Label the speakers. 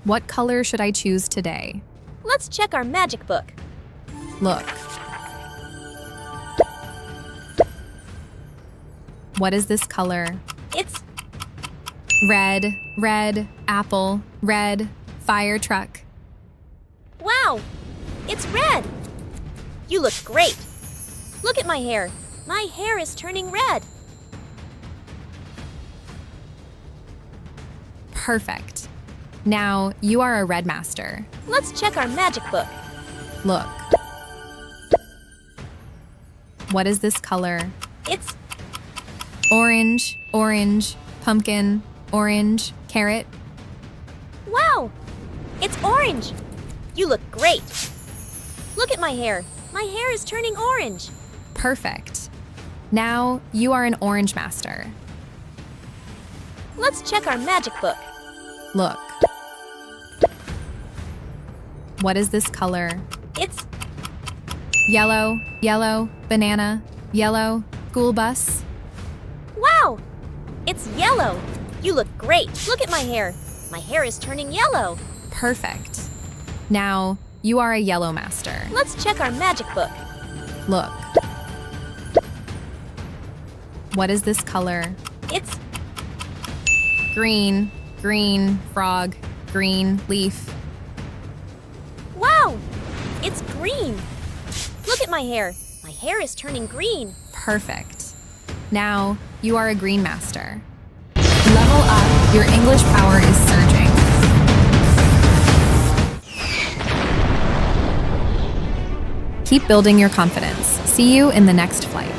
Speaker 1: What color should I choose today?
Speaker 2: Let's check our magic book.
Speaker 1: Look. What is this color?
Speaker 2: It's
Speaker 1: Red, red, apple, red, fire truck.
Speaker 2: wow! It's red! You look great! Look at my hair. My hair is turning red.
Speaker 1: Perfect. Now you are a red master.
Speaker 2: Let's check our magic book.
Speaker 1: Look. What is this color?
Speaker 2: It's
Speaker 1: Orange, orange, pumpkin, orange, carrot.
Speaker 2: wow! It's orange! You look great! Look at my hair. My hair is turning orange.
Speaker 1: Perfect. Now you are an orange master.
Speaker 2: Let's check our magic book.
Speaker 1: Look. What is this color?
Speaker 2: It's
Speaker 1: Yellow, yellow, banana, yellow, school bus.
Speaker 2: wow! It's yellow! You look great! Look at my hair. My hair is turning yellow.
Speaker 1: Perfect. Now you are a yellow master.
Speaker 2: Let's check our magic book.
Speaker 1: Look. What is this color?
Speaker 2: It's
Speaker 1: Green, green, frog, green, leaf.
Speaker 2: wow! It's green! Look at my hair. My hair is turning green.
Speaker 1: Perfect. Now you are a green master. Level up, your English power is surging. Keep building your confidence. See you in the next flight.